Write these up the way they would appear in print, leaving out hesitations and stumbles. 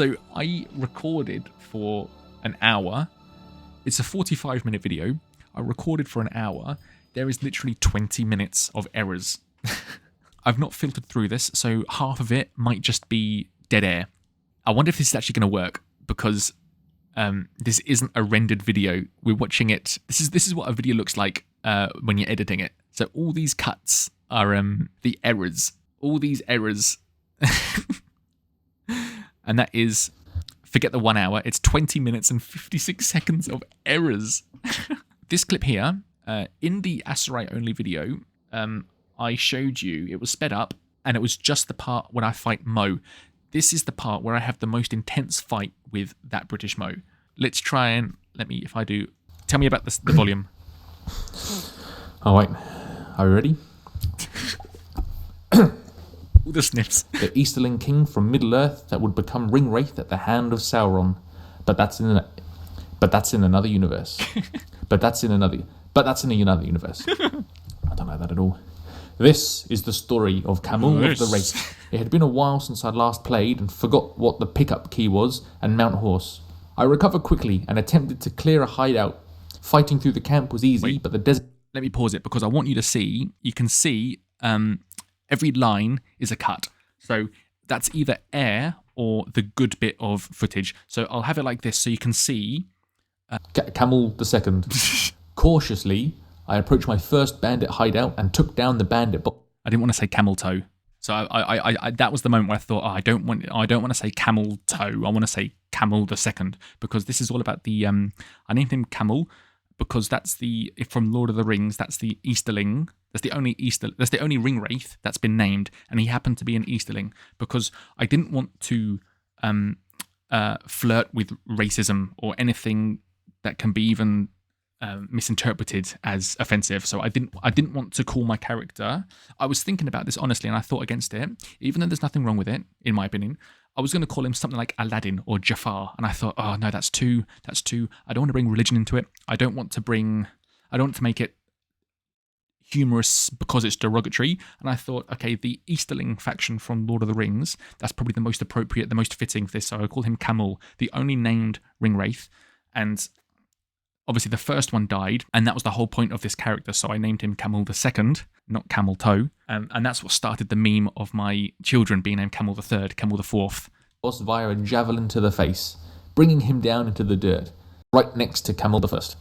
So I recorded for an hour. It's a 45-minute video. I recorded for an hour. There is literally 20 minutes of errors. I've not filtered through this, so half of it might just be dead air. I wonder if this is actually going to work, because this isn't a rendered video. We're watching it. This is what a video looks like when you're editing it. So all these cuts are the errors. All these errors. And that is, forget the 1 hour, it's 20 minutes and 56 seconds of errors. This clip here, in the Aserai only video, I showed you, it was sped up, and it was just the part when I fight Mo. This is the part where I have the most intense fight with that British Mo. Let's try and, if I do, tell me about the volume. All right, are we ready? All the sniffs. The Easterling king from Middle-earth that would become Ringwraith at the hand of Sauron. But that's in another universe. But that's in another universe. I don't know that at all. This is the story of Camel of the Wraith. It had been a while since I'd last played and forgot what the pickup key was and mount horse. I recovered quickly and attempted to clear a hideout. Fighting through the camp was easy, but the desert... Let me pause it, because I want you to see, you can see every line is a cut. So that's either air or the good bit of footage. So I'll have it like this so you can see... Camel the Second. Cautiously, I approached my first bandit hideout and took down the bandit. I didn't want to say camel toe, so I that was the moment where I thought, I don't want to say camel toe. I want to say Camel the Second, because this is all about the. I named him Camel because that's from Lord of the Rings. That's the Easterling. That's the only Ringwraith that's been named, and he happened to be an Easterling because I didn't want to flirt with racism or anything that can be even misinterpreted as offensive. So I didn't want to call my character. I was thinking about this honestly, and I thought against it. Even though there's nothing wrong with it, in my opinion, I was going to call him something like Aladdin or Jafar, and I thought, oh no, that's too. I don't want to bring religion into it. I don't want to make it humorous because it's derogatory. And I thought, okay, the Easterling faction from Lord of the Rings, that's probably the most appropriate, the most fitting for this. So I call him Camel, the only named Ringwraith, and obviously the first one died, and that was the whole point of this character, so I named him Camel the Second, not Camel Toe, and that's what started the meme of my children being named Camel the Third, Camel the Fourth. Boss via a javelin to the face, bringing him down into the dirt, right next to Camel the First.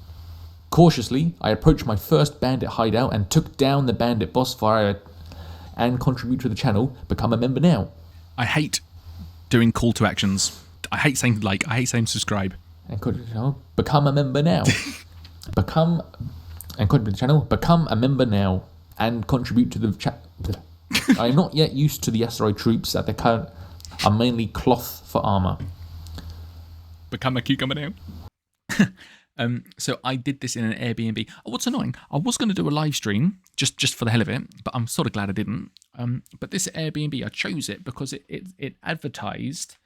Cautiously, I approached my first bandit hideout and took down the bandit boss via and contribute to the channel, become a member now. I hate doing call to actions. I hate saying like, I hate saying subscribe. And become a member now. Become a member now and contribute to the chat. I am not yet used to the Aserai troops at the current are mainly cloth for armor. Become a cucumber now. So I did this in an Airbnb. Oh, what's annoying? I was going to do a live stream just for the hell of it, but I'm sort of glad I didn't. But this Airbnb, I chose it because it advertised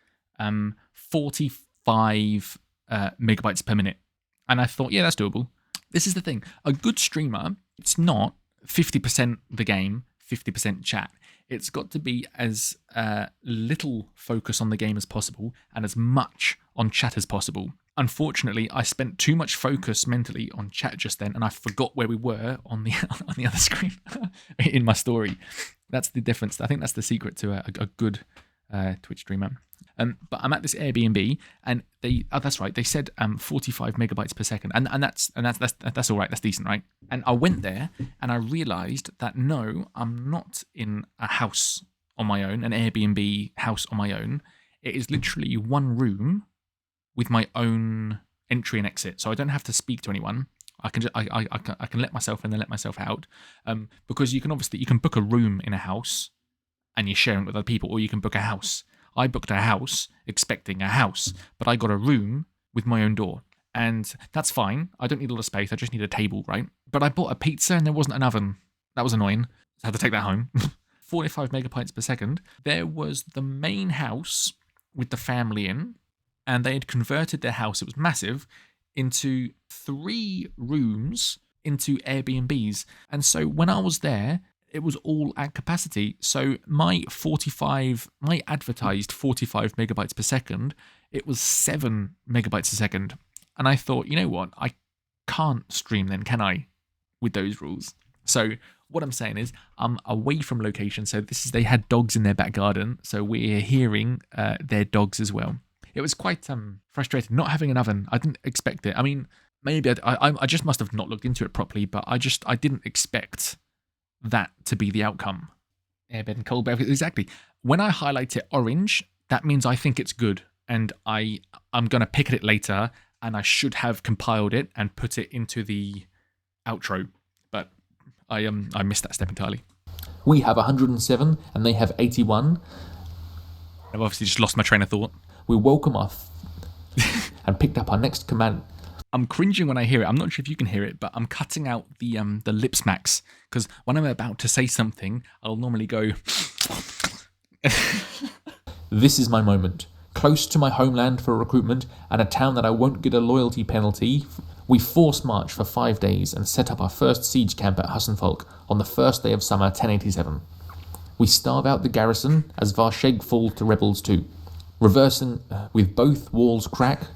45 megabytes per minute, and I thought, yeah, that's doable. This is the thing, a good streamer, it's not 50% the game, 50% chat. It's got to be as little focus on the game as possible and as much on chat as possible. Unfortunately, I spent too much focus mentally on chat just then, and I forgot where we were on the other screen in my story. That's the difference. I think that's the secret to a good Twitch streamer. But I'm at this Airbnb, and that's right. They said 45 megabytes per second, and that's all right. That's decent, right? And I went there, and I realised that no, I'm not in a house on my own, an Airbnb house on my own. It is literally one room with my own entry and exit, so I don't have to speak to anyone. I can let myself in and let myself out, because you can book a room in a house, and you're sharing it with other people, or you can book a house. I booked a house expecting a house, but I got a room with my own door. And that's fine. I don't need a lot of space. I just need a table, right? But I bought a pizza and there wasn't an oven. That was annoying. I had to take that home. 45 megabytes per second. There was the main house with the family in, and they had converted their house, it was massive, into 3 rooms into Airbnbs. And so when I was there, it was all at capacity. So my advertised 45 megabytes per second, it was 7 megabytes a second. And I thought, you know what? I can't stream then, can I? With those rules. So what I'm saying is I'm away from location. So they had dogs in their back garden. So we're hearing their dogs as well. It was quite frustrating not having an oven. I didn't expect it. I mean, maybe I just must have not looked into it properly, but I didn't expect that to be the outcome. Airbed and cold beverage, exactly. When I highlight it orange, that means I think it's good, and I'm going to pick at it later, and I should have compiled it and put it into the outro, but I missed that step entirely. We have 107 and they have 81. I've obviously just lost my train of thought. We welcome and picked up our next command. I'm cringing when I hear it. I'm not sure if you can hear it, but I'm cutting out the lip smacks, because when I'm about to say something, I'll normally go. This is my moment. Close to my homeland for recruitment and a town that I won't get a loyalty penalty, we force march for 5 days and set up our first siege camp at Hussenfolk on the first day of summer 1087. We starve out the garrison as Varsheg fall to rebels too. Reversing with both walls cracked.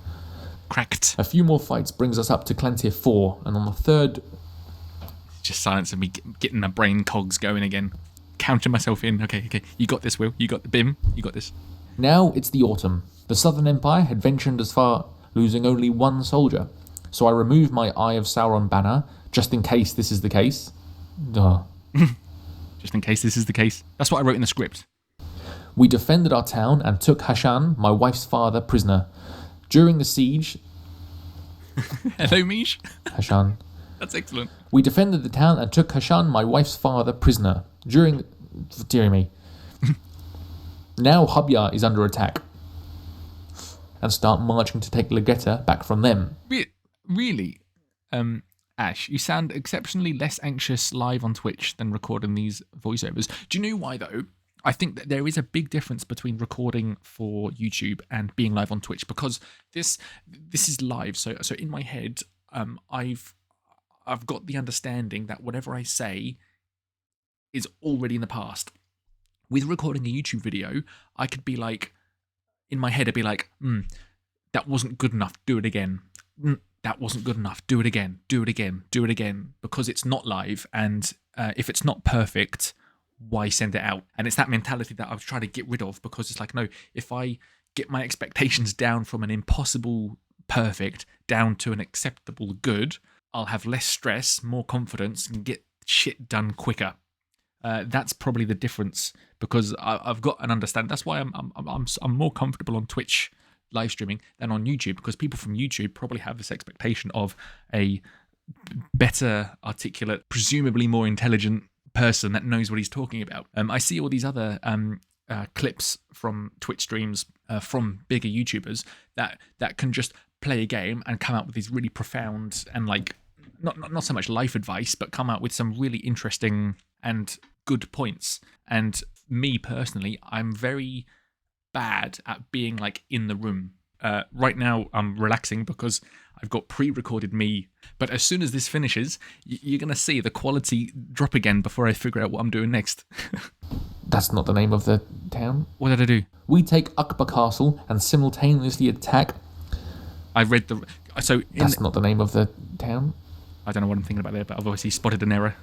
A few more fights brings us up to Clantier 4, and on the third... Just silence and me getting my brain cogs going again. Counting myself in. Okay. You got this, Will. You got the BIM. You got this. Now it's the autumn. The Southern Empire had ventured as far, losing only one soldier. So I removed my Eye of Sauron banner, just in case this is the case. Just in case this is the case. That's what I wrote in the script. We defended our town and took Hashan, my wife's father, prisoner. During the siege... Hello, Mish. Hashan. That's excellent. We defended the town and took Hashan, my wife's father, prisoner. Dear me. Now Hubya is under attack. And start marching to take Legetta back from them. Really? Ash, you sound exceptionally less anxious live on Twitch than recording these voiceovers. Do you know why, though? I think that there is a big difference between recording for YouTube and being live on Twitch, because this is live. So in my head, I've got the understanding that whatever I say is already in the past. With recording a YouTube video, I could be like, in my head, I'd be like, that wasn't good enough, do it again. That wasn't good enough, do it again, do it again, do it again, because it's not live, and if it's not perfect, why send it out? And it's that mentality that I was trying to get rid of, because it's like, no, if I get my expectations down from an impossible perfect down to an acceptable good, I'll have less stress, more confidence, and get shit done quicker. That's probably the difference, because I've got an understanding. That's why I'm more comfortable on Twitch live streaming than on YouTube, because people from YouTube probably have this expectation of a better, articulate, presumably more intelligent person that knows what he's talking about. I see all these other clips from Twitch streams from bigger YouTubers that can just play a game and come out with these really profound and like not so much life advice, but come out with some really interesting and good points. And me personally, I'm very bad at being like in the room. Right now I'm relaxing because I've got pre-recorded me, but as soon as this finishes, you're going to see the quality drop again before I figure out what I'm doing next. That's not the name of the town. What did I do? We take Akbar Castle and simultaneously attack... I read the... So That's not the name of the town. I don't know what I'm thinking about there, but I've obviously spotted an error.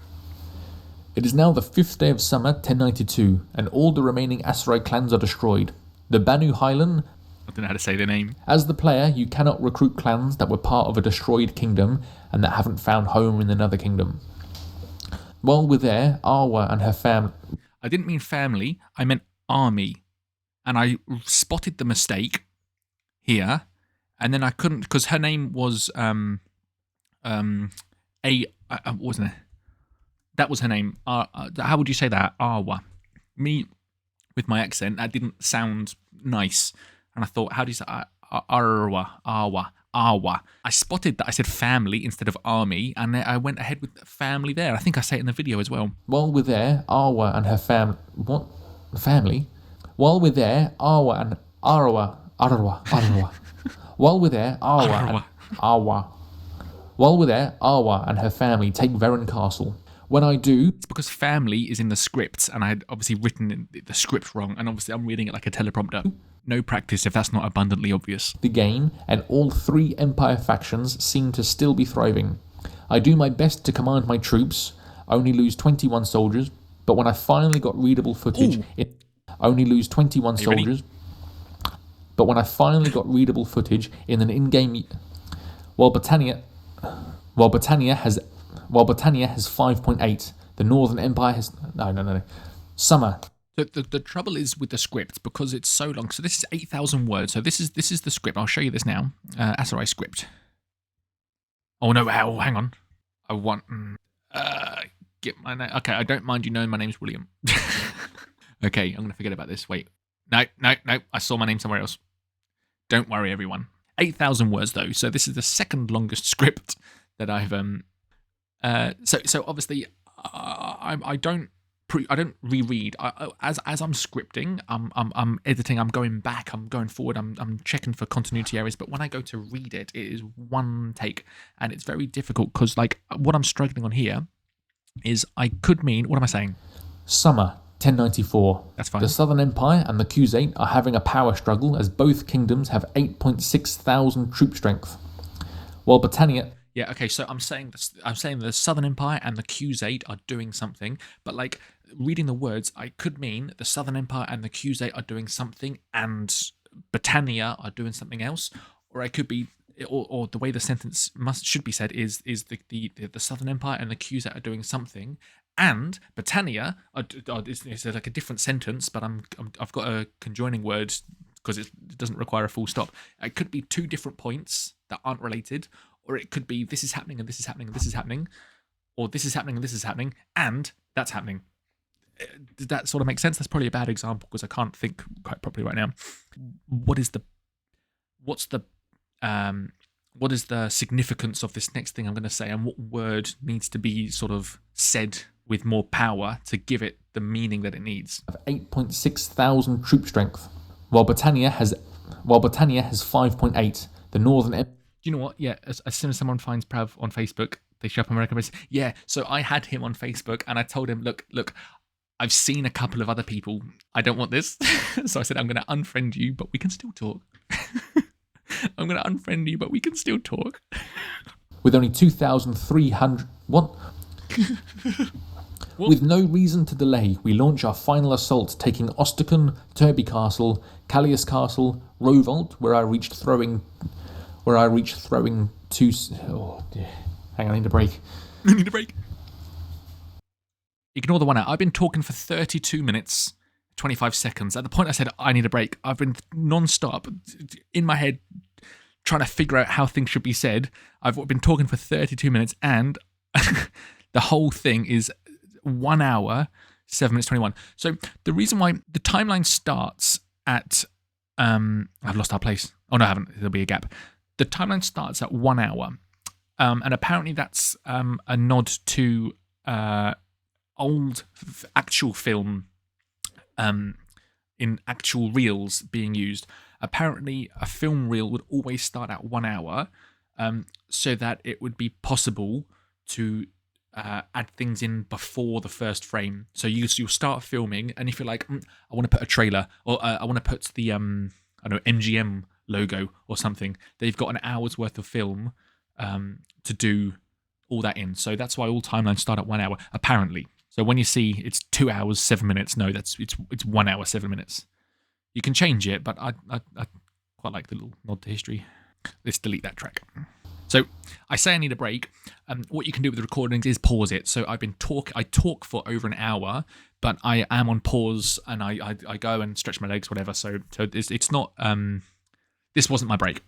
It is now the 5th day of summer, 1092, and all the remaining Aserai clans are destroyed. The Banu Highland... I don't know how to say their name. As the player, you cannot recruit clans that were part of a destroyed kingdom and that haven't found home in another kingdom. While we're there, Arwa and her family... I didn't mean family, I meant army. And I spotted the mistake here, and then I couldn't, because her name was, wasn't it? That was her name. How would you say that? Arwa. Me, with my accent, that didn't sound nice. And I thought, how do you say Arwa? I spotted that I said family instead of army, and I went ahead with family there. I think I say it in the video as well. While we're there, Arwa and her family... What? Family? While we're there, Arwa and... Arwa. While we're there, Arwa and her family take Varen Castle. When I do, It's because family is in the script, and I had obviously written the script wrong, and obviously I'm reading it like a teleprompter. No practice if that's not abundantly obvious. the game, and all 3 Empire factions seem to still be thriving. I do my best to command my troops, only lose 21 soldiers, but when I finally got readable footage, only lose 21 soldiers. But when I finally got readable footage in an in-game, while Britannia has 5.8, the Northern Empire has no. Summer. The trouble is with the script because it's so long. So this is 8,000 words. So this is the script. I'll show you this now. Aserai Script. Oh no! Hang on. I want get my name. Okay, I don't mind you knowing my name's William. Okay, I'm gonna forget about this. Wait. No. I saw my name somewhere else. Don't worry, everyone. 8,000 words though. So this is the second longest script that I've So obviously I don't reread. As I'm scripting, I'm editing, I'm going back, I'm going forward, I'm checking for continuity errors. But when I go to read it, it is one take, and it's very difficult because like what I'm struggling on here is I could mean, what am I saying? Summer 1094. That's fine. The Southern Empire and the Crusade are having a power struggle as both kingdoms have 8.6 thousand troop strength, while Britannia. Yeah, okay, so I'm saying the Southern Empire and the Crusade are doing something, but like reading the words, I could mean the Southern Empire and the Crusade are doing something and Britannia are doing something else, or I could be, or the way the sentence should be said is the Southern Empire and the Crusade are doing something, and Britannia is like a different sentence, but I've got a conjoining word because it doesn't require a full stop. It could be 2 different points that aren't related. Or it could be this is happening and this is happening and this is happening, or this is happening and this is happening and that's happening. Did that sort of make sense? That's probably a bad example because I can't think quite properly right now. What is the significance of this next thing I'm going to say, and what word needs to be sort of said with more power to give it the meaning that it needs? 8.6 thousand troop strength, while Britannia has 5.8. The Northern. You know what? Yeah, as soon as someone finds Prav on Facebook, they show up American Press. Yeah, so I had him on Facebook and I told him, look, I've seen a couple of other people. I don't want this. So I said, I'm going to unfriend you, but we can still talk. I'm going to unfriend you, but we can still talk. With only 2,300... What? With no reason to delay, we launch our final assault, taking Osterkon, Turby Castle, Callius Castle, Rovolt, where I reached throwing 2... Oh, dear. Hang on, I need a break. Ignore the 1 hour. I've been talking for 32 minutes, 25 seconds. At the point I said, I need a break, I've been non-stop in my head trying to figure out how things should be said. I've been talking for 32 minutes and the whole thing is 1 hour, 7 minutes, 21. So the reason why the timeline starts at... I've lost our place. Oh, no, I haven't. There'll be a gap. The timeline starts at 1 hour, and apparently that's a nod to old actual film in actual reels being used. Apparently, a film reel would always start at 1 hour, so that it would be possible to add things in before the first frame. So you'll start filming, and if you're like, I want to put a trailer, or I want to put the MGM logo or something, they've got an hour's worth of film to do all that in. So that's why all timelines start at 1 hour, apparently. So when you see it's 2 hours 7 minutes, no, it's 1 hour 7 minutes. You can change it, but I quite like the little nod to history. Let's delete that track. So I say I need a break. What you can do with the recordings is pause it. So I talk for over an hour, but I am on pause and I go and stretch my legs, whatever. So it's not. This wasn't my break.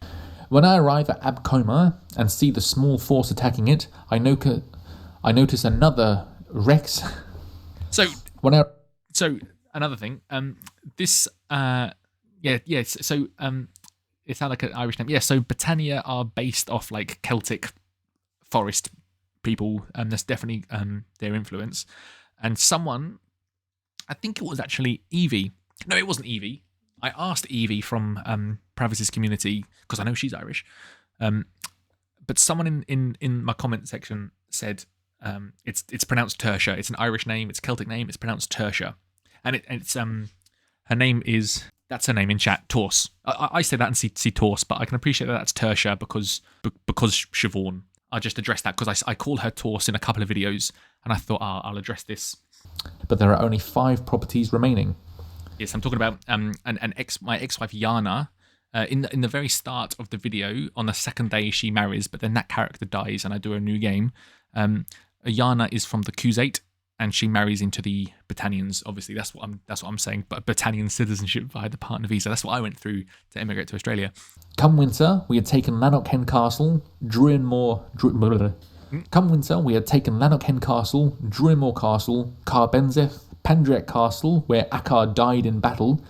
When I arrive at Abcoma and see the small force attacking it, I notice another Rex. So another thing. This. So it sounds like an Irish name. Yeah. So Britannia are based off like Celtic forest people, and that's definitely their influence. And someone, I think it was actually Evie. No, it wasn't Evie. I asked Evie from Pravis's community because I know she's Irish. But someone in my comment section said It's pronounced Tertia. It's an Irish name. It's a Celtic name. It's pronounced Tertia, and it's her name is, that's her name in chat, Torse. I say that and see Torse, but I can appreciate that that's Tertia because Siobhan. I just addressed that because I call her Torse in a couple of videos, and I thought I'll address this. But there are only 5 properties remaining. Yes, I'm talking about my ex-wife Yana. In the very start of the video, on the second day she marries, but then that character dies, and I do a new game. Yana is from the Crusade, and she marries into the Britannians. Obviously, that's what I'm saying. But Britannian citizenship via the partner visa. That's what I went through to immigrate to Australia. Come winter, we had taken Lanark Hen Castle, Come winter, we had taken Lanark Hen Castle, Druinmore Castle, Carbenzeth, Pandriac Castle, where Akkar died in battle.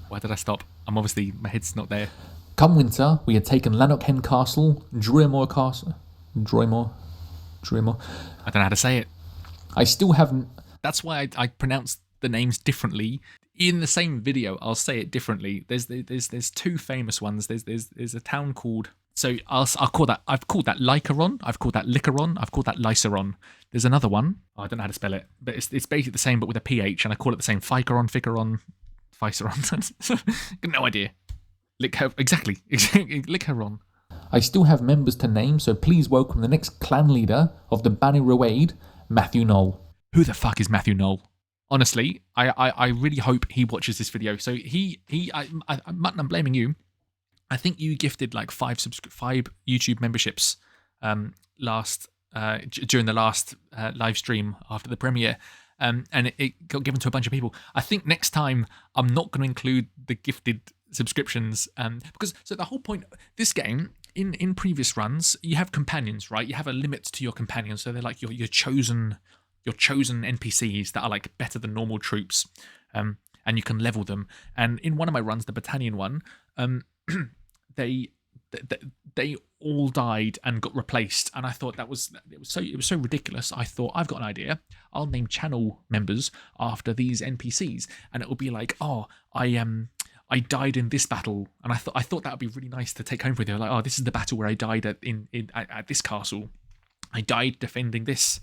Why did I stop? My head's not there. Come winter, we had taken Lanark Hen Castle, Druinmore Castle, Druinmore. I don't know how to say it. I still haven't. That's why I pronounce the names differently. In the same video, I'll say it differently. There's 2 famous ones. There's a town called. So I'll call that. I've called that Lycaron. I've called that Licaron. I've called that Lyceron. There's another one. I don't know how to spell it, but it's basically the same, but with a PH, and I call it the same. Ficaron, no idea. Exactly. Licaron. I still have members to name, so please welcome the next clan leader of the Bani Rawaid, Matthew Knoll. Who the fuck is Matthew Knoll? Honestly, I really hope he watches this video. So Mutton, I'm blaming you. I think you gifted like 5 YouTube memberships during the last live stream after the premiere, and it got given to a bunch of people. I think next time I'm not going to include the gifted subscriptions, because the whole point of this game, in previous runs, you have companions, right? You have a limit to your companions, so they're like your chosen NPCs that are like better than normal troops, and you can level them. And in one of my runs, the Britannian one, they all died and got replaced, and I thought it was so ridiculous. I thought, I've got an idea. I'll name channel members after these NPCs, and it will be like, I died in this battle, and I thought that would be really nice to take home with you. Like, this is the battle where I died at this castle. I died defending this,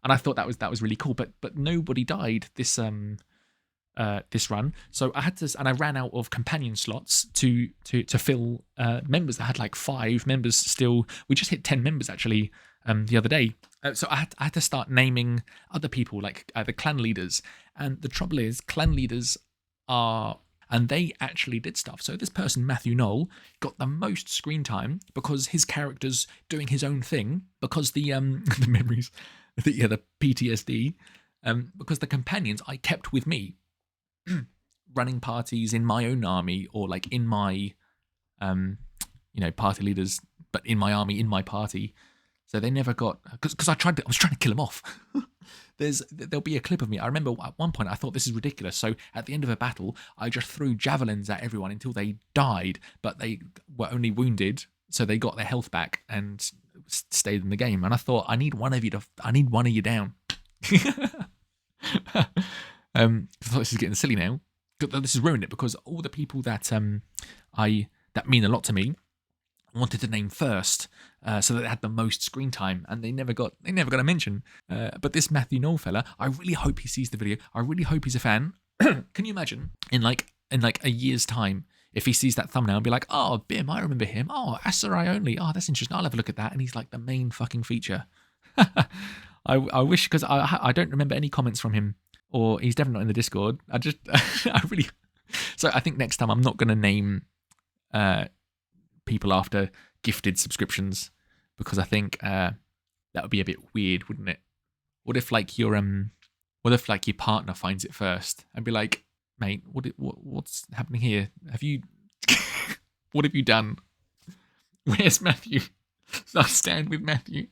and I thought that was really cool. But nobody died this run, so I had to, and I ran out of companion slots to fill members. I had like 5 members still. We just hit 10 members actually the other day. So I had to start naming other people, like the clan leaders. And the trouble is, clan leaders are. And they actually did stuff. So this person, Matthew Knoll, got the most screen time because his character's doing his own thing, because the the memories, the PTSD, because the companions I kept with me, running parties in my own army, or like in my, party leaders, but in my army, in my party. So they never got, because I was trying to kill them off. There'll be a clip of me. I remember at one point I thought, this is ridiculous. So at the end of a battle, I just threw javelins at everyone until they died, but they were only wounded, so they got their health back and stayed in the game. And I thought, I need one of you down. I thought, this is getting silly now. This has ruined it, because all the people that that mean a lot to me wanted to name first, so that they had the most screen time, and they never got a mention. But this Matthew Knoll fella, I really hope he sees the video. I really hope he's a fan. Can you imagine in like a year's time, if he sees that thumbnail and be like, oh, Bim, I remember him. Oh, Aserai only. Oh, that's interesting. I'll have a look at that. And he's like the main fucking feature. I wish, because I don't remember any comments from him, or he's definitely not in the Discord. So I think next time I'm not going to name people after gifted subscriptions, because I think that would be a bit weird, wouldn't it? What if your partner finds it first and be like, mate, what's happening here? What have you done? Where's Matthew? I stand with Matthew.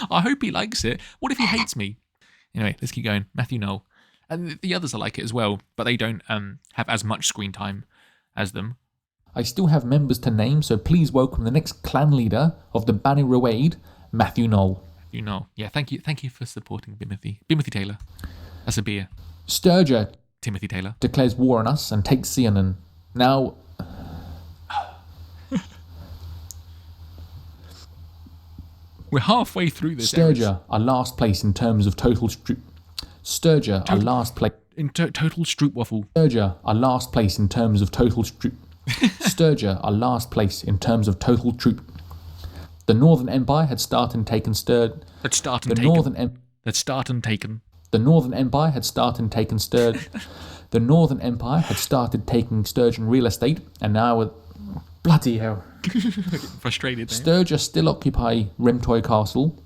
I hope he likes it. What if he hates me? Anyway, let's keep going. Matthew Knoll. And the others are like it as well, but they don't have as much screen time as them. I still have members to name, so please welcome the next clan leader of the Bani Rawaid, Matthew Knoll. Matthew Knoll. Yeah, thank you for supporting Bimothy Taylor. That's a beer. Sturger Timothy Taylor declares war on us and takes Seanan. Now... We're halfway through this. Sturgia are last place in terms of total Sturgia are last place. In total stroopwafel. Sturgia are last place in terms of total Sturgia are last place in terms of total troop. The Northern Empire had started and taken Sturd. Had started The taken. Northern Empire. Had started and taken. The Northern Empire had started and taken Sturd. The Northern Empire had started taking Sturgeon real estate, and now with bloody hell. Frustrated. Sturgia still occupy Remtoy Castle.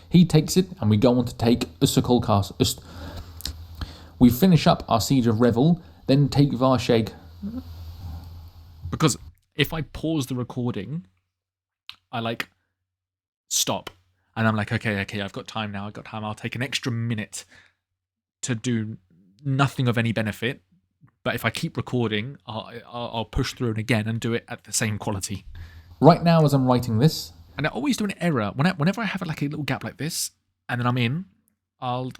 He takes it, and we go on to take Ussakol Castle. We finish up our siege of Revel, then take Varsheg. Because if I pause the recording, I stop, and I'm like, okay, I've got time now. I'll take an extra minute to do nothing of any benefit. But if I keep recording, I'll push through it again and do it at the same quality. Right now, as I'm writing this, and I always do an error whenever I have a little gap like this, and then I'm in. I'll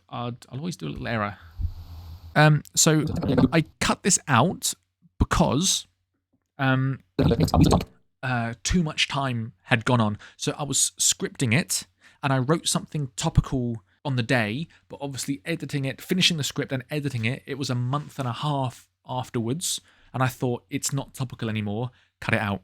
always do a little error. So I cut this out because too much time had gone on. So I was scripting it, and I wrote something topical on the day, but obviously finishing the script and editing it, it was a month and a half afterwards, and I thought it's not topical anymore. Cut it out.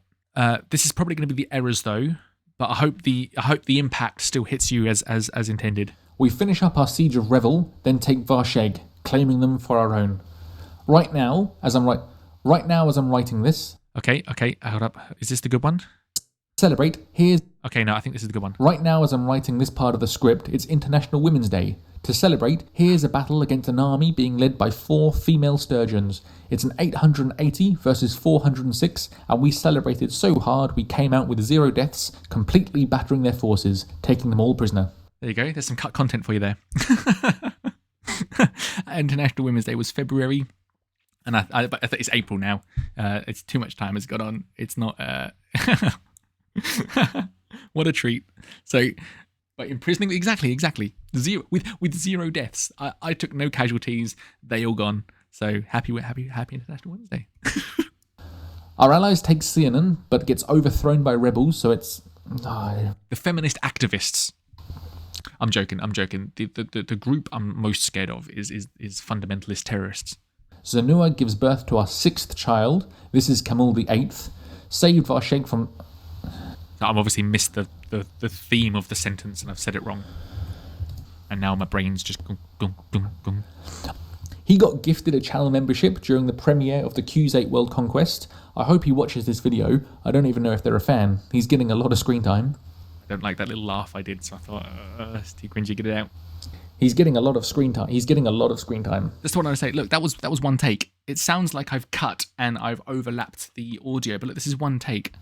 This is probably going to be the errors though, but I hope the impact still hits you as intended. We finish up our siege of Revel, then take Varsheg, claiming them for our own. Right now, as I'm writing this. Okay, hold up. Is this the good one? Celebrate. Here's. Okay, no, I think this is the good one. Right now, as I'm writing this part of the script, it's International Women's Day. To celebrate, here's a battle against an army being led by 4 female sturgeons. It's an 880 versus 406, and we celebrated so hard we came out with 0 deaths, completely battering their forces, taking them all prisoner. There you go. There's some cut content for you there. International Women's Day was February, and I think it's April now. It's too much time has gone on. It's not. What a treat. So, but imprisoning exactly 0 with 0 deaths. I took no casualties. They all gone. So happy International Women's Day. Our allies take Sianen, but gets overthrown by rebels. So it's the feminist activists. I'm joking. The group I'm most scared of is fundamentalist terrorists. Zanua gives birth to our 6th child. This is Camille the 8th. Saved Varsheg from. I've obviously missed the theme of the sentence, and I've said it wrong. And now my brain's just. Gum. He got gifted a channel membership during the premiere of the Q8 World Conquest. I hope he watches this video. I don't even know if they're a fan. He's getting a lot of screen time. I don't like that little laugh I did, so I thought, it's too cringy, get it out. He's getting a lot of screen time. That's what I was saying. Look, that was one take. It sounds like I've cut and I've overlapped the audio, but look, this is one take.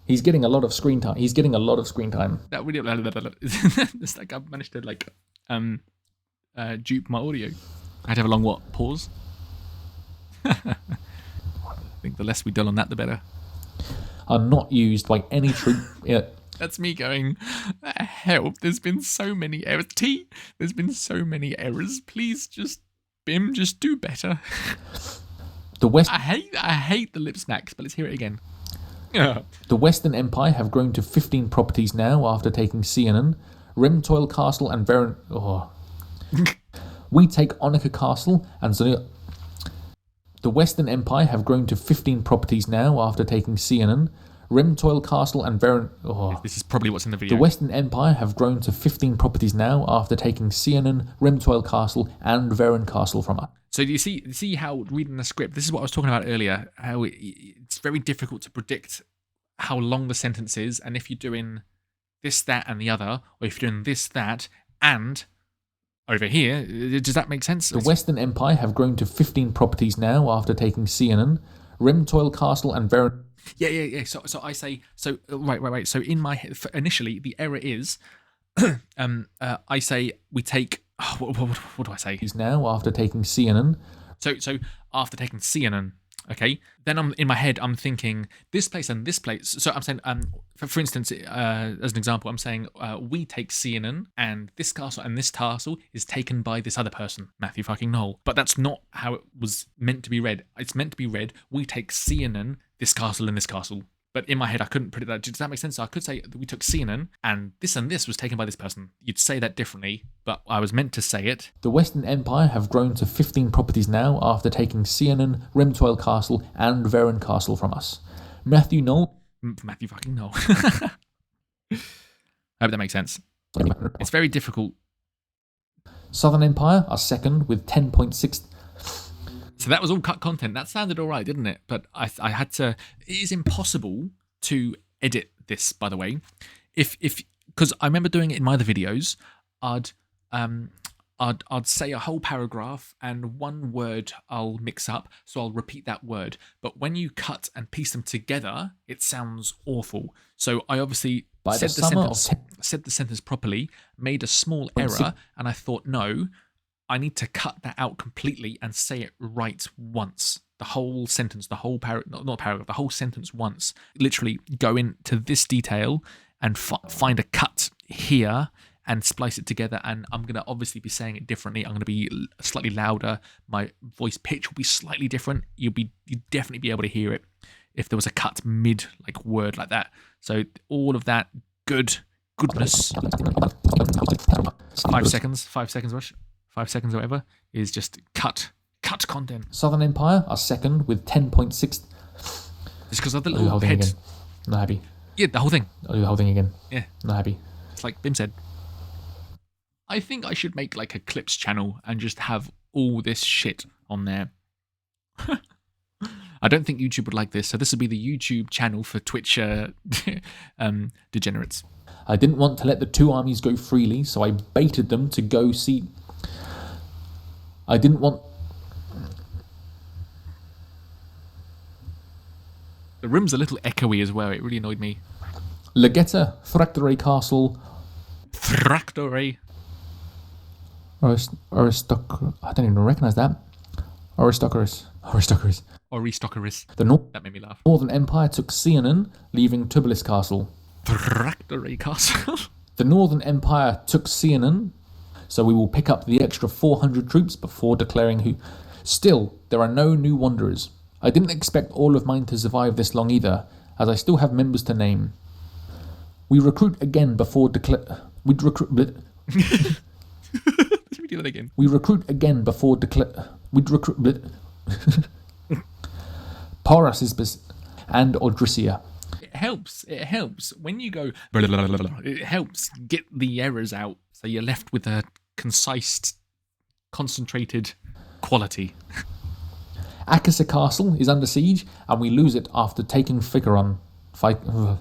He's getting a lot of screen time. That really, it's like I've managed to dupe my audio. I had to have a long pause. I think the less we dwell on that, the better. Are not used by any troop. Yeah. That's me going, help, there's been so many errors. There's been so many errors. Please just do better. The West. I hate the lip snacks, but let's hear it again. Yeah. The Western Empire have grown to 15 properties now after taking Sianen, Rimtoil Castle and Varen. Oh. We take Onika Castle and Zanua. The Western Empire have grown to 15 properties now after taking Sianen, Rimtoil Castle and Varen. Oh. This is probably what's in the video. The Western Empire have grown to 15 properties now after taking Sianen, Rimtoil Castle and Varen Castle from us. So do you see how reading the script, this is what I was talking about earlier, how it's very difficult to predict how long the sentence is, and if you're doing this, that, and the other, or if you're doing this, that, and over here, does that make sense? The Western Empire have grown to 15 properties now after taking Sianen, Rimtoil Castle and Varen. Yeah. So I say, so right. So in my head, initially, the error is, I say we take. What do I say? He's now after taking Sianen. So after taking Sianen, okay. Then in my head, I'm thinking this place and this place. So I'm saying, for instance, as an example, I'm saying we take Sianen and this castle is taken by this other person, Matthew fucking Knoll. But that's not how it was meant to be read. It's meant to be read, we take Sianen, this castle and this castle. But in my head, I couldn't predict that. Does that make sense? So I could say that we took Seanan, and this was taken by this person. You'd say that differently, but I was meant to say it. The Western Empire have grown to 15 properties now after taking Seanan, Remtoil Castle, and Varen Castle from us. Matthew Knoll. Matthew fucking Knoll. I hope that makes sense. It's very difficult. Southern Empire are second with 10.6. So that was all cut content. That sounded all right, didn't it? But I had to. It is impossible to edit this, by the way. If because I remember doing it in my other videos, I'd say a whole paragraph and one word I'll mix up, so I'll repeat that word. But when you cut and piece them together, it sounds awful. So I obviously said the sentence properly, made a small error, and I thought, no, I need to cut that out completely and say it right once. The whole sentence, the whole not paragraph, the whole sentence once. Literally go into this detail and find a cut here and splice it together. And I'm going to obviously be saying it differently. I'm going to be slightly louder. My voice pitch will be slightly different. You'd definitely be able to hear it if there was a cut mid word like that. So all of that goodness. 5 seconds, Rush. 5 seconds or whatever is just cut content. Southern Empire are second with 10.6. It's because of the little heads. Again. Not happy. Yeah, the whole thing. I'll do the whole thing again. Yeah. Not happy. It's like Bim said. I think I should make like a clips channel and just have all this shit on there. I don't think YouTube would like this, so this would be the YouTube channel for Twitch degenerates. I didn't want to let the two armies go freely, so I baited them to go see... I didn't want... The room's a little echoey as well. It really annoyed me. Legetta, Thractoray Castle... Thractoray? I don't even recognise that. Aristochorus. That made me laugh. Northern Empire took Seanan, leaving Tubulis Castle. Thractoray Castle? The Northern Empire took Seanan, so we will pick up the extra 400 troops before declaring who... Still, there are no new wanderers. I didn't expect all of mine to survive this long either, as I still have members to name. We recruit again before We'd recruit... Let's redo that again. We recruit again before We'd recruit... Paras and Odrisia. It helps. When you go... It helps get the errors out, so you're left with a concise, concentrated quality. Akasa Castle is under siege, and we lose it after taking Ficaron. Ficaron,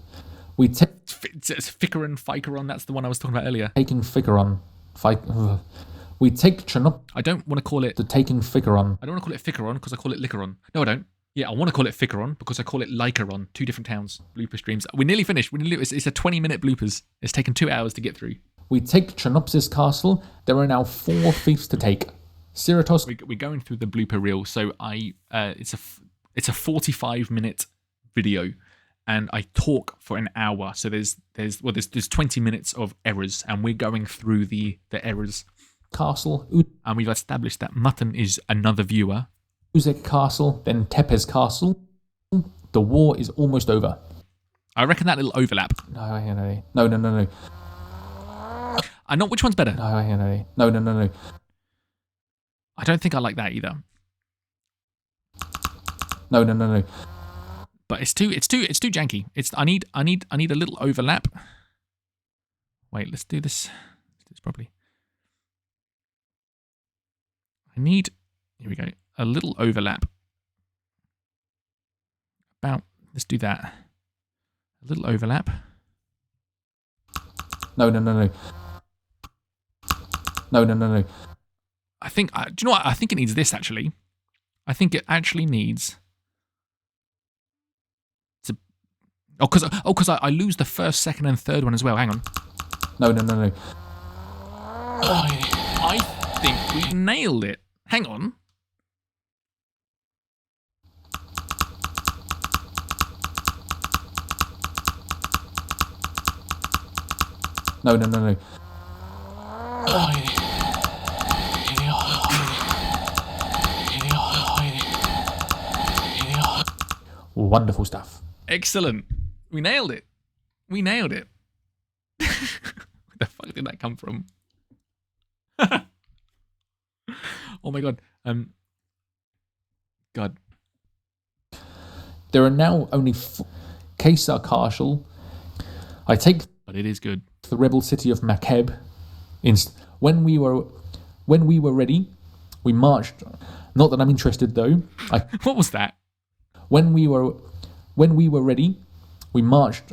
that's the one I was talking about earlier. Taking Ficaron. We take Chernop. I don't want to call it... Taking Ficaron. I don't want to call it Ficaron because I call it Licaron. No, I don't. Yeah, I want to call it Ficaron because I call it Lycaron. 2 different towns. Blooper streams. We're nearly finished. It's a 20-minute bloopers. It's taken 2 hours to get through. We take Chernopsis Castle. There are now 4 fiefs to take. Ceratos. We're going through the blooper reel, so it's a 45-minute video, and I talk for an hour. So there's 20 minutes of errors, and we're going through the errors. Castle. And we've established that Mutton is another viewer. Uzek Castle, then Tepes Castle. The war is almost over. I reckon that little overlap. No. I know which one's better. No. I don't think I like that either. No. But it's too janky. I need a little overlap. Wait, let's do this. Let's do this properly. Here we go. A little overlap. Let's do that. A little overlap. No. I think, do you know what? I think it needs this, actually. I think it actually needs to... because I lose the first, second, and third one as well. Hang on. No. I think we nailed it. Hang on. No. Wonderful stuff. Excellent. We nailed it. We nailed it. Where the fuck did that come from? Oh my god. God. There are now only Caesar Castle. I take But it is good. the rebel city of Makeb. When we were ready, we marched. Not that I'm interested though. What was that? When we were ready, we marched.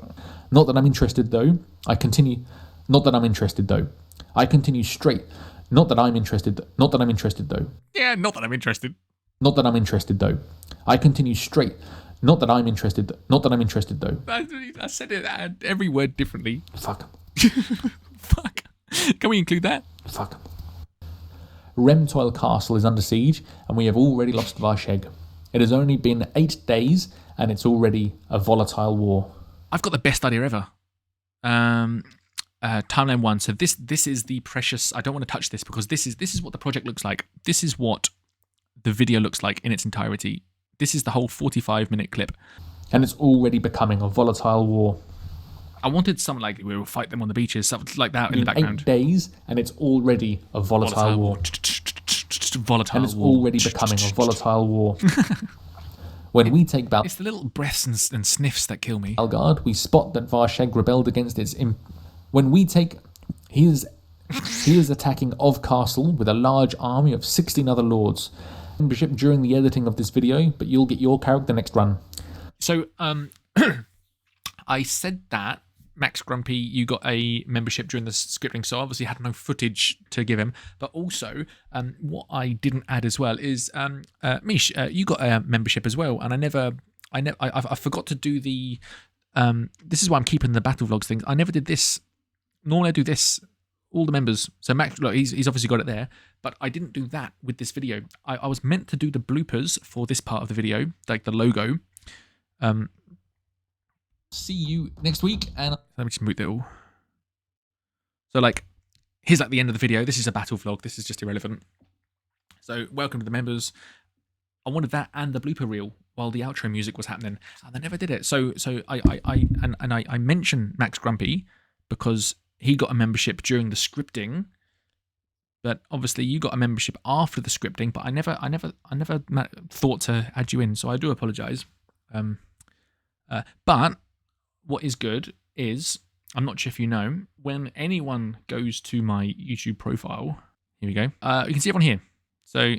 Not that I'm interested though. I continue. Not that I'm interested though. I continue straight. Not that I'm interested. Not that I'm interested though. Yeah, not that I'm interested. Not that I'm interested though. I continue straight. Not that I'm interested. Not that I'm interested though. I said it every word differently. Fuck. Fuck. Can we include that? Fuck. Remtoil Castle is under siege, and we have already lost Varsheg. It has only been 8 days, and it's already a volatile war. I've got the best idea ever. Timeline 1. So this is the precious. I don't want to touch this because this is what the project looks like. This is what the video looks like in its entirety. This is the whole 45-minute clip. And it's already becoming a volatile war. I wanted something like we will fight them on the beaches, something like that in the background. 8 days, and it's already a volatile war. Volatile and it's war. already becoming a volatile war. When we take It's the little breaths and sniffs that kill me. Belgard, we spot that Varsheg rebelled against its... When we take... He is attacking Ov Castle with a large army of 16 other lords. Membership during the editing of this video, but you'll get your character next run. So, I said that, Max Grumpy, you got a membership during the scripting, so obviously had no footage to give him. But also, what I didn't add as well is, Mish, you got a membership as well, and I forgot to do the. This is why I'm keeping the battle vlogs thing. I never did this. Normally I do this. All the members. So Max, look, he's obviously got it there, but I didn't do that with this video. I was meant to do the bloopers for this part of the video, like the logo. See you next week, and Let me just mute it all. So, like, here's like the end of the video. This is a battle vlog. This is just irrelevant. So, welcome to the members. I wanted that and the blooper reel while the outro music was happening, and I never did it. So I mentioned Max Grumpy because he got a membership during the scripting, but obviously you got a membership after the scripting. But I never thought to add you in, so I do apologize. But what is good is, I'm not sure if you know, when anyone goes to my YouTube profile, here we go, you can see everyone here. So,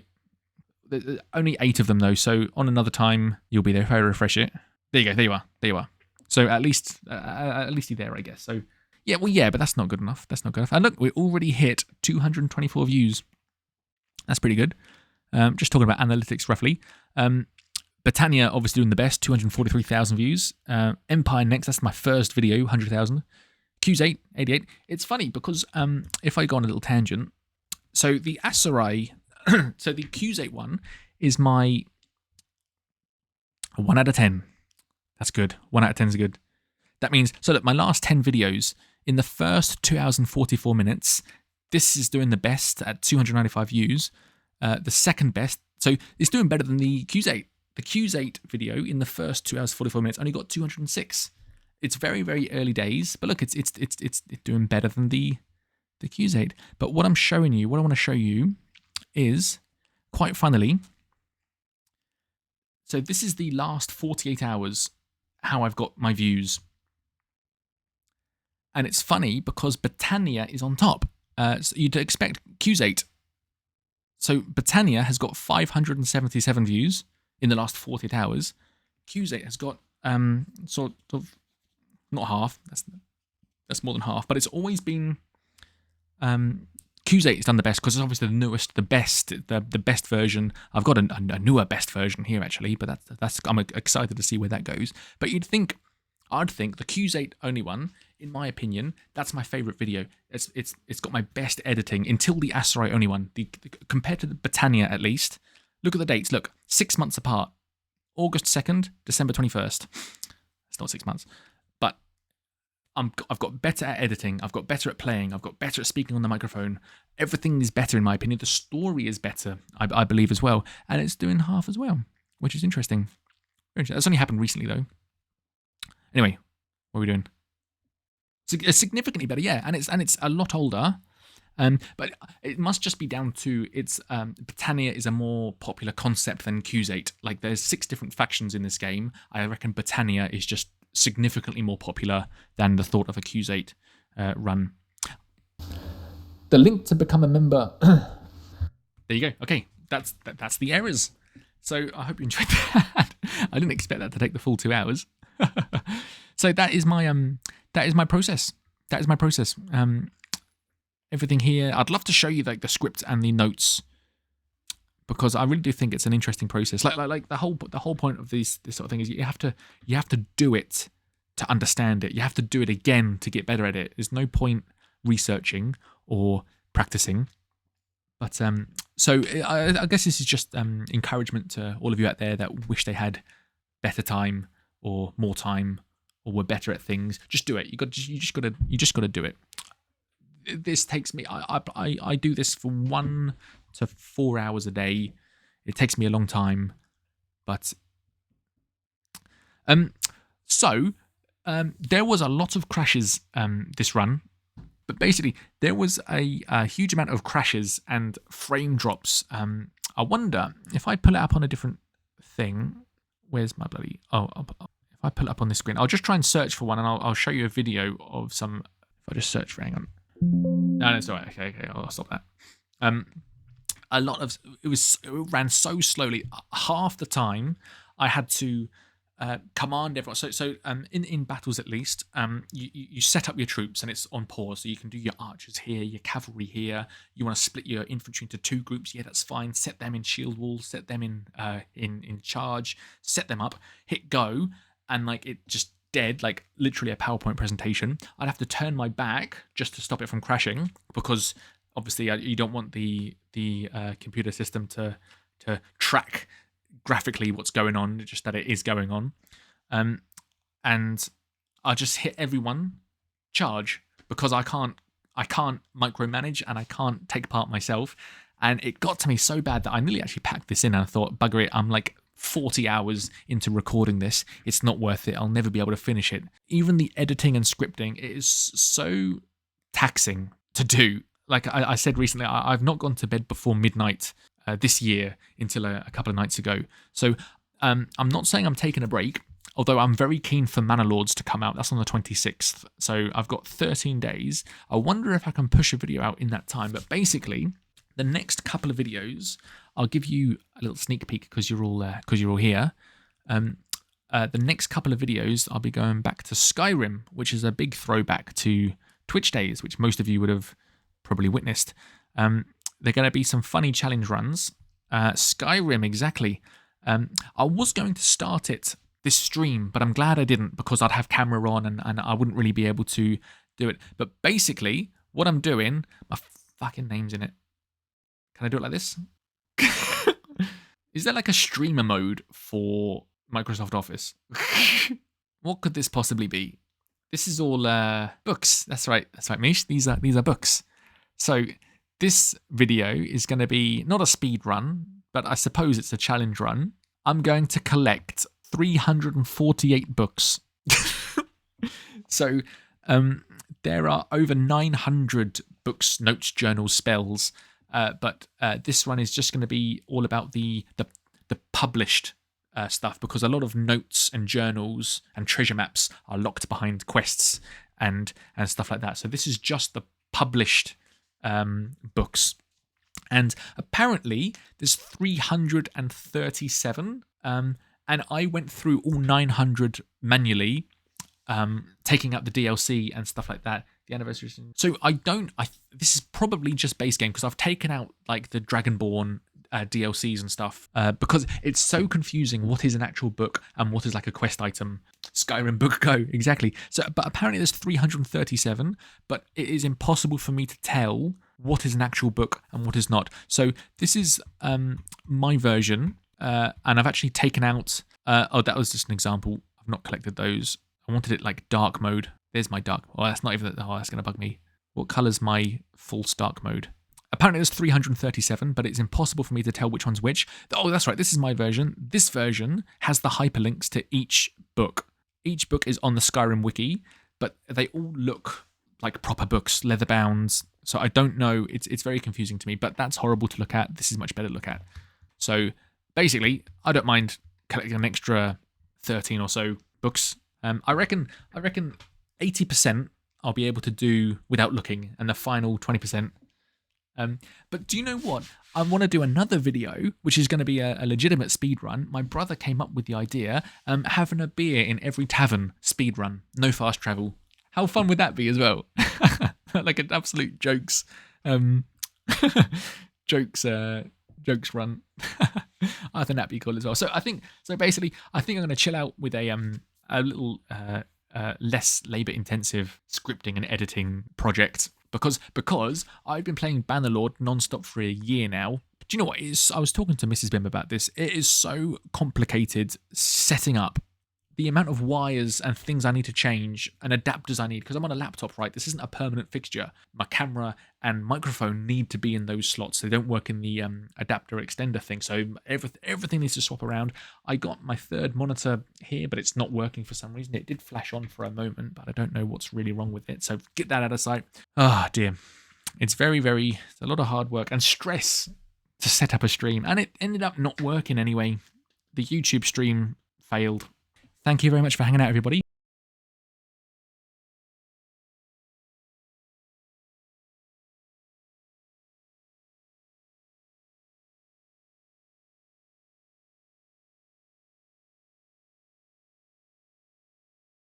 only 8 of them though, so on another time, you'll be there if I refresh it. There you go, there you are. So at least you're there, I guess. So, yeah, but that's not good enough. And look, we already hit 224 views. That's pretty good. Just talking about analytics roughly. Britannia obviously doing the best, 243,000 views. Empire next, that's my first video, 100,000. Q's8, 88. It's funny because if I go on a little tangent, so the Aserai, so the Q's8 one is my 1 out of 10. That's good. 1 out of 10 is good. That means, so look, my last 10 videos, in the first 2 hours and 44 minutes, this is doing the best at 295 views. The second best, so it's doing better than the Q's8. The Q's8 video in the first 2 hours 44 minutes only got 206. It's very, very early days, but look, it's doing better than the Q's8. But what I'm showing you, what I want to show you is, quite funnily, so this is the last 48 hours, how I've got my views. And it's funny because Britannia is on top. So you'd expect Q's8. So Britannia has got 577 views in the last 48 hours. Q's8 has got sort of, not half, that's more than half, but it's always been, Q's8 has done the best because it's obviously the newest, the best version. I've got a newer best version here actually, but that's I'm excited to see where that goes. But I'd think the Q's8 only one, in my opinion, that's my favorite video. It's got my best editing until the Aserai only one. Compared to the Britannia at least. Look at the dates. Look, 6 months apart. August 2nd, December 21st. It's not 6 months. But I've got better at editing. I've got better at playing. I've got better at speaking on the microphone. Everything is better in my opinion. The story is better, I believe as well. And it's doing half as well, which is interesting. That's only happened recently though. Anyway, What are we doing? Significantly better, yeah, and it's a lot older. But it must just be down to its Britannia is a more popular concept than Qs8. Like there's 6 different factions in this game. I reckon Britannia is just significantly more popular than the thought of a Qs8 run. The link to become a member. There you go. Okay, that's the errors. So I hope you enjoyed that. I didn't expect that to take the full 2 hours. So that is my process. That is my process. Everything here. I'd love to show you like the script and the notes, because I really do think it's an interesting process. Like the whole point of this sort of thing is you have to do it to understand it. You have to do it again to get better at it. There's no point researching or practicing. But so I guess this is just encouragement to all of you out there that wish they had better time or more time or were better at things. Just do it. You just gotta do it. This takes me. I do this for 1 to 4 hours a day. It takes me a long time, but there was a lot of crashes this run. But basically, there was a huge amount of crashes and frame drops. I wonder if I pull it up on a different thing. Where's my bloody? If I pull it up on this screen, I'll just try and search for one, and I'll show you a video of some. If I just search for, hang on. No, it's all right. Okay, I'll stop that. A lot of it ran so slowly. Half the time, I had to command everyone. So in battles at least, you set up your troops and it's on pause. So you can do your archers here, your cavalry here. You want to split your infantry into 2 groups. Yeah, that's fine. Set them in shield walls. Set them in charge. Set them up. Hit go, and like it just dead, like literally a PowerPoint presentation. I'd have to turn my back just to stop it from crashing, because obviously you don't want the computer system to track graphically what's going on, just that it is going on. And I just hit everyone, charge, because I can't micromanage and I can't take part myself. And it got to me so bad that I nearly actually packed this in and I thought, bugger it, I'm like 40 hours into recording this. It's not worth it. I'll never be able to finish it. Even the editing and scripting, it is so taxing to do. Like I said recently, I've not gone to bed before midnight this year until a couple of nights ago. So I'm not saying I'm taking a break, although I'm very keen for Manor Lords to come out. That's on the 26th. So I've got 13 days. I wonder if I can push a video out in that time. But basically, the next couple of videos, I'll give you a little sneak peek because you're all here. The next couple of videos, I'll be going back to Skyrim, which is a big throwback to Twitch days, which most of you would have probably witnessed. They're going to be some funny challenge runs. Skyrim, exactly. I was going to start this stream, but I'm glad I didn't, because I'd have camera on and I wouldn't really be able to do it. But basically, what I'm doing, my fucking name's in it. Can I do it like this? Is there like a streamer mode for Microsoft Office? What could this possibly be? This is all books. That's right, Mish. These are books. So this video is going to be not a speed run, but I suppose it's a challenge run. I'm going to collect 348 books. So there are over 900 books, notes, journals, spells. But this one is just going to be all about the published stuff, because a lot of notes and journals and treasure maps are locked behind quests and stuff like that. So this is just the published books. And apparently there's 337. And I went through all 900 manually, taking out the DLC and stuff like that. The anniversary. So this is probably just base game, because I've taken out like the Dragonborn DLCs and stuff, because it's so confusing what is an actual book and what is like a quest item. Skyrim book go, exactly. So, but apparently there's 337, but it is impossible for me to tell what is an actual book and what is not. So this is my version, and I've actually taken out. That was just an example. I've not collected those. I wanted it like dark mode. There's my dark. Oh, that's not even. Oh, that's gonna bug me. What color's my false dark mode? Apparently there's 337, but it's impossible for me to tell which one's which. Oh, that's right. This is my version. This version has the hyperlinks to each book. Each book is on the Skyrim wiki, but they all look like proper books, leather bound. So I don't know. It's very confusing to me, but that's horrible to look at. This is much better to look at. So basically, I don't mind collecting an extra 13 or so books. I reckon 80% I'll be able to do without looking, and the final 20%. But do you know what? I want to do another video, which is going to be a legitimate speed run. My brother came up with the idea, having a beer in every tavern speed run, no fast travel. How fun would that be as well? Like an absolute jokes run. I think that'd be cool as well. So basically I think I'm going to chill out with a little less labor intensive scripting and editing project because I've been playing Bannerlord non-stop for a year now. But do you know what? I was talking to Mrs. Bim about this. It is so complicated setting up the amount of wires and things I need to change and adapters I need, because I'm on a laptop, right? This isn't a permanent fixture. My camera and microphone need to be in those slots. They don't work in the adapter extender thing. So everything needs to swap around. I got my third monitor here, but it's not working for some reason. It did flash on for a moment, but I don't know what's really wrong with it. So get that out of sight. Oh dear. It's it's a lot of hard work and stress to set up a stream. And it ended up not working anyway. The YouTube stream failed. Thank you very much for hanging out, everybody.